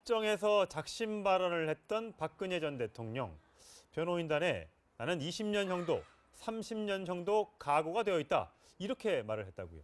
법정에서 작심 발언을 했던 박근혜 전 대통령. 변호인단에 나는 20년형도 30년형도 각오가 되어 있다. 이렇게 말을 했다고요.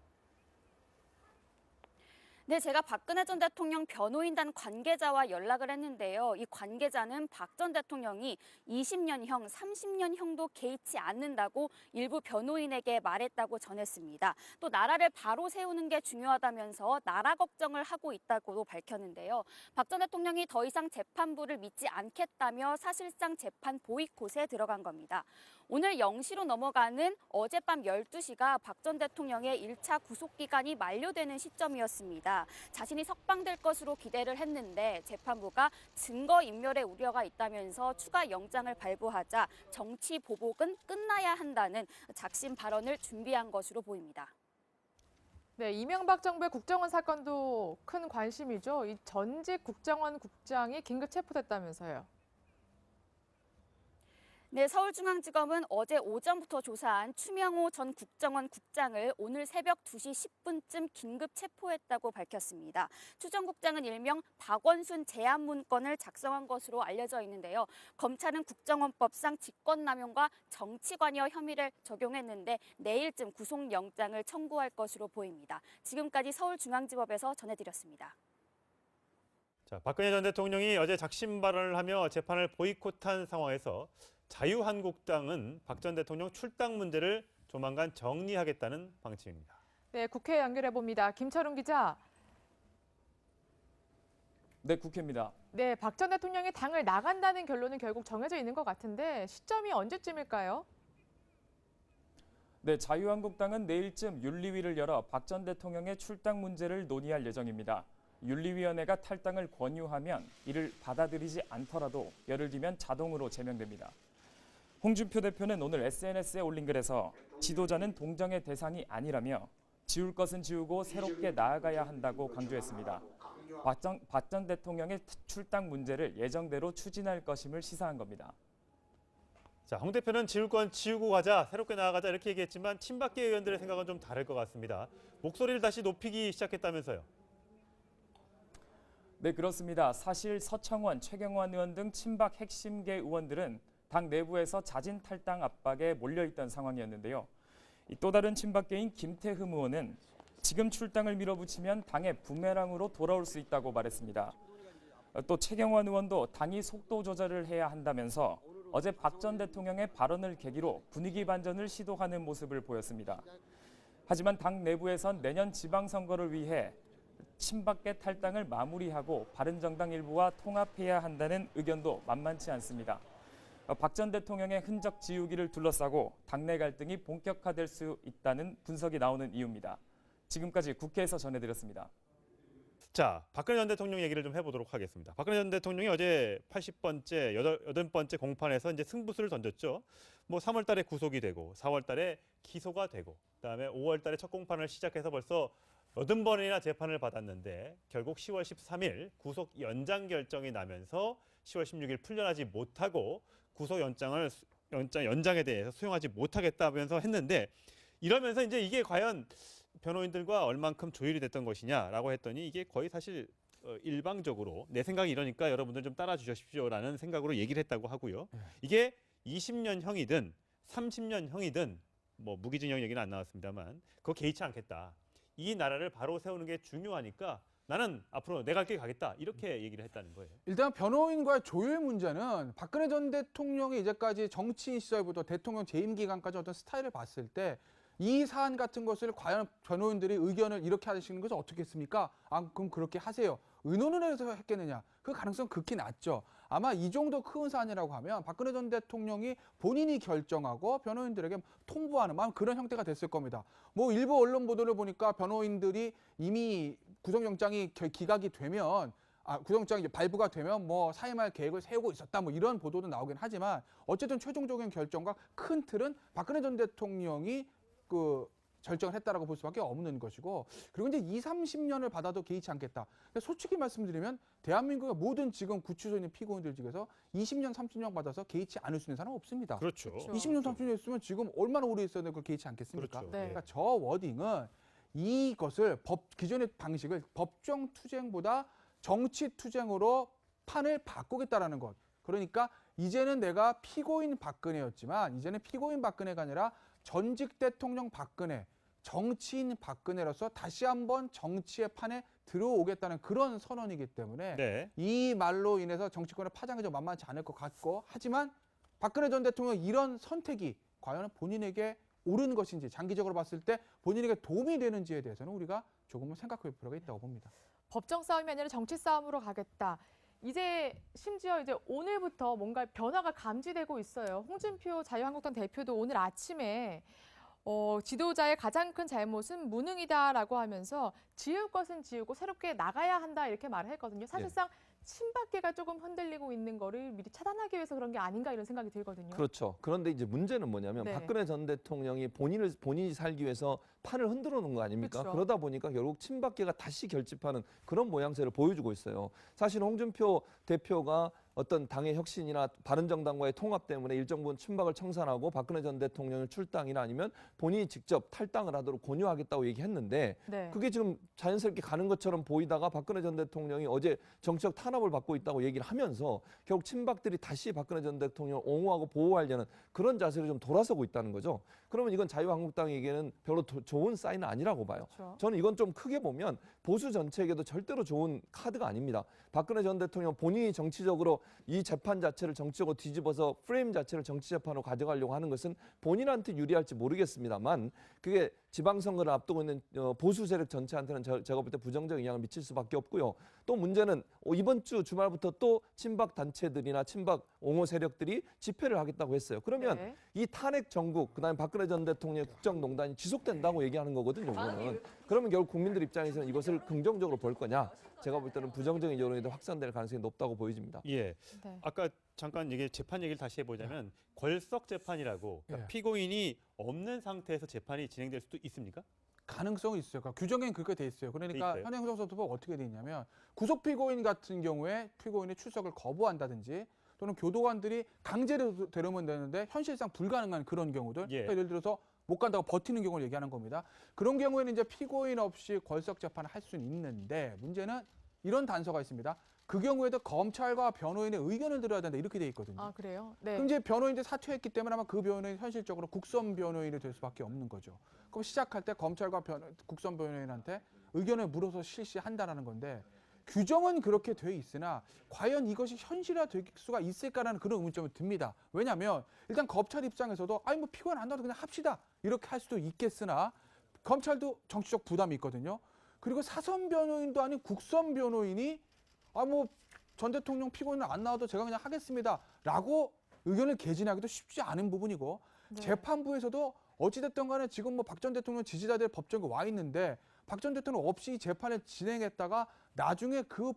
네, 제가 박근혜 전 대통령 변호인단 관계자와 연락을 했는데요. 이 관계자는 박 전 대통령이 20년형, 30년형도 개의치 않는다고 일부 변호인에게 말했다고 전했습니다. 또 나라를 바로 세우는 게 중요하다면서 나라 걱정을 하고 있다고도 밝혔는데요. 박 전 대통령이 더 이상 재판부를 믿지 않겠다며 사실상 재판 보이콧에 들어간 겁니다. 오늘 0시로 넘어가는 어젯밤 12시가 박 전 대통령의 1차 구속기간이 만료되는 시점이었습니다. 자신이 석방될 것으로 기대를 했는데 재판부가 증거인멸의 우려가 있다면서 추가 영장을 발부하자 정치 보복은 끝나야 한다는 작심 발언을 준비한 것으로 보입니다. 네, 이명박 정부의 국정원 사건도 큰 관심이죠. 이 전직 국정원 국장이 긴급 체포됐다면서요. 네, 서울중앙지검은 어제 오전부터 조사한 추명호 전 국정원 국장을 오늘 새벽 2시 10분쯤 긴급 체포했다고 밝혔습니다. 추 전 국장은 일명 박원순 제안문건을 작성한 것으로 알려져 있는데요. 검찰은 국정원법상 직권남용과 정치관여 혐의를 적용했는데 내일쯤 구속영장을 청구할 것으로 보입니다. 지금까지 서울중앙지법에서 전해드렸습니다. 자, 박근혜 전 대통령이 어제 작심 발언을 하며 재판을 보이콧한 상황에서 자유한국당은 박 전 대통령 출당 문제를 조만간 정리하겠다는 방침입니다. 네, 국회 연결해 봅니다. 김철웅 기자. 네, 국회입니다. 네, 박 전 대통령이 당을 나간다는 결론은 결국 정해져 있는 것 같은데 시점이 언제쯤일까요? 네, 자유한국당은 내일쯤 윤리위를 열어 박 전 대통령의 출당 문제를 논의할 예정입니다. 윤리위원회가 탈당을 권유하면 이를 받아들이지 않더라도 열흘 뒤면 자동으로 제명됩니다. 홍준표 대표는 오늘 SNS에 올린 글에서 지도자는 동정의 대상이 아니라며 지울 것은 지우고 새롭게 나아가야 한다고 강조했습니다. 박 전 대통령의 출당 문제를 예정대로 추진할 것임을 시사한 겁니다. 자, 홍 대표는 지울 건 지우고 가자, 새롭게 나아가자 이렇게 얘기했지만 친박계 의원들의 생각은 좀 다를 것 같습니다. 목소리를 다시 높이기 시작했다면서요. 네, 그렇습니다. 사실 서청원, 최경환 의원 등 친박 핵심계 의원들은 당 내부에서 자진 탈당 압박에 몰려있던 상황이었는데요. 또 다른 친박계인 김태흠 의원은 지금 출당을 밀어붙이면 당의 부메랑으로 돌아올 수 있다고 말했습니다. 또 최경환 의원도 당이 속도 조절을 해야 한다면서 어제 박 전 대통령의 발언을 계기로 분위기 반전을 시도하는 모습을 보였습니다. 하지만 당 내부에선 내년 지방선거를 위해 친박계 탈당을 마무리하고 바른정당 일부와 통합해야 한다는 의견도 만만치 않습니다. 박 전 대통령의 흔적 지우기를 둘러싸고 당내 갈등이 본격화될 수 있다는 분석이 나오는 이유입니다. 지금까지 국회에서 전해드렸습니다. 자, 박근혜 전 대통령 얘기를 좀 해보도록 하겠습니다. 박근혜 전 대통령이 어제 80번째, 80번째 공판에서 이제 승부수를 던졌죠. 뭐 3월 달에 구속이 되고 4월 달에 기소가 되고 그다음에 5월 달에 첫 공판을 시작해서 벌써 80번이나 재판을 받았는데 결국 10월 13일 구속 연장 결정이 나면서 10월 16일 풀려나지 못하고 구속 연장에 대해서 수용하지 못하겠다면서 했는데 이러면서 이제 이게 과연 변호인들과 얼만큼 조율이 됐던 것이냐라고 했더니 이게 거의 사실 일방적으로 내 생각이 이러니까 여러분들 좀 따라 주십시오라는 생각으로 얘기를 했다고 하고요. 이게 20년형이든 30년형이든 뭐 무기징역 얘기는 안 나왔습니다만 그거 개의치 않겠다. 이 나라를 바로 세우는 게 중요하니까 나는 앞으로 내 갈 길 가겠다 이렇게 얘기를 했다는 거예요. 일단 변호인과의 조율 문제는 박근혜 전 대통령이 이제까지 정치인 시절부터 대통령 재임 기간까지 어떤 스타일을 봤을 때 이 사안 같은 것을 과연 변호인들이 의견을 이렇게 하시는 것을 어떻게 했습니까? 아, 그럼 그렇게 하세요. 의논을 해서 했겠느냐? 그 가능성 극히 낮죠. 아마 이 정도 큰 사안이라고 하면 박근혜 전 대통령이 본인이 결정하고 변호인들에게 통보하는 그런 형태가 됐을 겁니다. 뭐 일부 언론 보도를 보니까 변호인들이 이미 구속영장이 기각이 되면 구속영장이 발부가 되면 뭐 사임할 계획을 세우고 있었다 뭐 이런 보도도 나오긴 하지만 어쨌든 최종적인 결정과 큰 틀은 박근혜 전 대통령이 결정을 했다라고 볼 수밖에 없는 것이고 그리고 이제 20, 30년을 받아도 개의치 않겠다. 솔직히 말씀드리면 대한민국의 모든 지금 구치소에 있는 피고인들 중에서 20년, 30년 받아서 개의치 않을 수 있는 사람은 없습니다. 그렇죠. 20년, 30년 있으면 지금 얼마나 오래 있어야 되고 개의치 않겠습니까? 그렇죠. 네. 그러니까 저 워딩은 이것을 기존의 방식을 법정 투쟁보다 정치 투쟁으로 판을 바꾸겠다라는 것. 그러니까 이제는 내가 피고인 박근혜였지만 이제는 피고인 박근혜가 아니라 전직 대통령 박근혜, 정치인 박근혜로서 다시 한번 정치의 판에 들어오겠다는 그런 선언이기 때문에 네. 이 말로 인해서 정치권의 파장이 좀 만만치 않을 것 같고 하지만 박근혜 전 대통령 이런 선택이 과연 본인에게 옳은 것인지 장기적으로 봤을 때 본인에게 도움이 되는지에 대해서는 우리가 조금은 생각해 볼 필요가 있다고 봅니다. 법정 싸움이 아니라 정치 싸움으로 가겠다. 이제 심지어 이제 오늘부터 뭔가 변화가 감지되고 있어요. 홍준표 자유한국당 대표도 오늘 아침에 지도자의 가장 큰 잘못은 무능이다라고 하면서 지을 것은 지우고 새롭게 나가야 한다 이렇게 말을 했거든요. 사실상 친박계가 조금 흔들리고 있는 거를 미리 차단하기 위해서 그런 게 아닌가 이런 생각이 들거든요. 그렇죠. 그런데 이제 문제는 뭐냐면 네. 박근혜 전 대통령이 본인이 살기 위해서 판을 흔들어 놓은 거 아닙니까? 그렇죠. 그러다 보니까 결국 친박계가 다시 결집하는 그런 모양새를 보여주고 있어요. 사실 홍준표 대표가 어떤 당의 혁신이나 바른정당과의 통합 때문에 일정 부분 친박을 청산하고 박근혜 전 대통령을 출당이나 아니면 본인이 직접 탈당을 하도록 권유하겠다고 얘기했는데 네. 그게 지금 자연스럽게 가는 것처럼 보이다가 박근혜 전 대통령이 어제 정치적 탄압을 받고 있다고 얘기를 하면서 결국 친박들이 다시 박근혜 전 대통령을 옹호하고 보호하려는 그런 자세로 좀 돌아서고 있다는 거죠. 그러면 이건 자유한국당에게는 별로 좋은 사인은 아니라고 봐요. 그렇죠. 저는 이건 좀 크게 보면 보수 전체에게도 절대로 좋은 카드가 아닙니다. 박근혜 전 대통령 본인이 정치적으로 이 재판 자체를 정치적으로 뒤집어서 프레임 자체를 정치 재판으로 가져가려고 하는 것은 본인한테 유리할지 모르겠습니다만 그게 지방선거를 앞두고 있는 보수 세력 전체한테는 제가 볼 때 부정적인 영향을 미칠 수밖에 없고요. 또 문제는 이번 주 주말부터 또 친박 단체들이나 친박 옹호 세력들이 집회를 하겠다고 했어요. 그러면 네. 이 탄핵 정국, 그다음에 박근혜 전 대통령의 국정농단이 지속된다고 얘기하는 거거든요. 이거는. 그러면 결국 국민들 입장에서는 이것을 긍정적으로 볼 거냐? 제가 볼 때는 부정적인 여론이 더 확산될 가능성이 높다고 보여집니다. 예. 네. 아까 잠깐 이게 재판 얘기를 다시 해보자면 걸석 재판이라고 그러니까 예. 피고인이 없는 상태에서 재판이 진행될 수도 있습니까? 가능성이 있어요. 그러니까 규정에는 그렇게 돼 있어요. 그러니까 돼 있어요? 현행형사소법 어떻게 돼 있냐면 구속 피고인 같은 경우에 피고인의 출석을 거부한다든지 또는 교도관들이 강제로 데려오면 되는데 현실상 불가능한 그런 경우들. 예. 그러니까 예를 들어서 못 간다고 버티는 경우를 얘기하는 겁니다. 그런 경우에는 이제 피고인 없이 걸석 재판을 할 수는 있는데 문제는 이런 단서가 있습니다. 그 경우에도 검찰과 변호인의 의견을 들어야 된다 이렇게 돼 있거든요. 아 그래요? 네. 그럼 이제 변호인들이 사퇴했기 때문에 아마 그 변호인이 현실적으로 국선 변호인이 될 수밖에 없는 거죠. 그럼 시작할 때 검찰과 국선 변호인한테 의견을 물어서 실시한다라는 건데 규정은 그렇게 돼 있으나 과연 이것이 현실화될 수가 있을까라는 그런 의문점이 듭니다. 왜냐하면 일단 검찰 입장에서도 아니 뭐 피고인 안 나도 그냥 합시다 이렇게 할 수도 있겠으나 검찰도 정치적 부담이 있거든요. 그리고 사선 변호인도 아닌 국선 변호인이 아 뭐 전 대통령 피고인은 안 나와도 제가 그냥 하겠습니다라고 의견을 개진하기도 쉽지 않은 부분이고 네. 재판부에서도 어찌됐든 간에 지금 뭐 박 전 대통령 지지자들 법정에 와 있는데 박 전 대통령 없이 재판을 진행했다가 나중에 그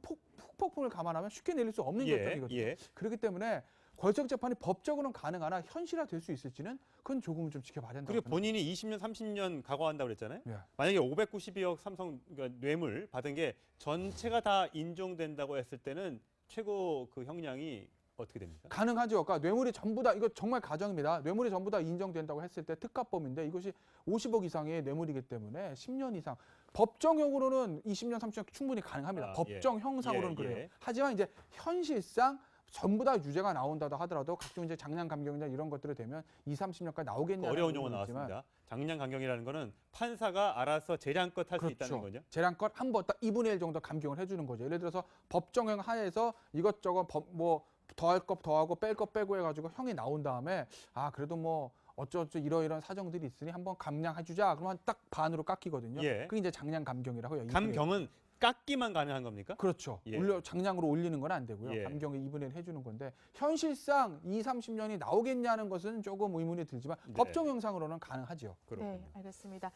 폭풍을 감안하면 쉽게 내릴 수 없는 결정이거든요. 예. 그렇기 때문에 걸석 재판이 법적으로는 가능하나 현실화될 수 있을지는 그건 조금은 좀 지켜봐야 된다고 그리고 본인이 20년, 30년 각오한다고 그랬잖아요. 예. 만약에 592억 삼성 그러니까 뇌물 받은 게 전체가 다 인정된다고 했을 때는 최고 그 형량이 어떻게 됩니까? 가능하죠. 그러니까 뇌물이 전부 다 이거 정말 가정입니다. 뇌물이 전부 다 인정된다고 했을 때 특가범인데 이것이 50억 이상의 뇌물이기 때문에 10년 이상 법정형으로는 20년, 30년 충분히 가능합니다. 아, 법정 형상으로는 예, 그래요. 예. 하지만 이제 현실상 전부 다 유죄가 나온다고 하더라도 각종 이제 장량 감경이나 이런 것들이 되면 2, 30년까지 나오겠냐는 어려운 용어 부분은 있지만 나왔습니다. 장량 감경이라는 거는 판사가 알아서 재량껏 할 수 있다는 거죠. 재량껏 한 번 딱 2분의 1 정도 감경을 해주는 거죠. 예를 들어서 법정형 하에서 이것저것 뭐 더할 것 더하고 뺄 것 빼고 해가지고 형이 나온 다음에 아 그래도 뭐 어쩌저쩌 이러이러한 사정들이 있으니 한번 감량해주자. 그러면 딱 반으로 깎이거든요. 예. 그게 이제 장량 감경이라고 해요. 감경은 깎기만 가능한 겁니까? 그렇죠. 예. 장량으로 올리는 건 안 되고요. 예. 감경의 2분의 1 해주는 건데 현실상 2, 30년이 나오겠냐는 것은 조금 의문이 들지만 네. 법정 형상으로는 가능하죠. 그렇군요. 네, 알겠습니다.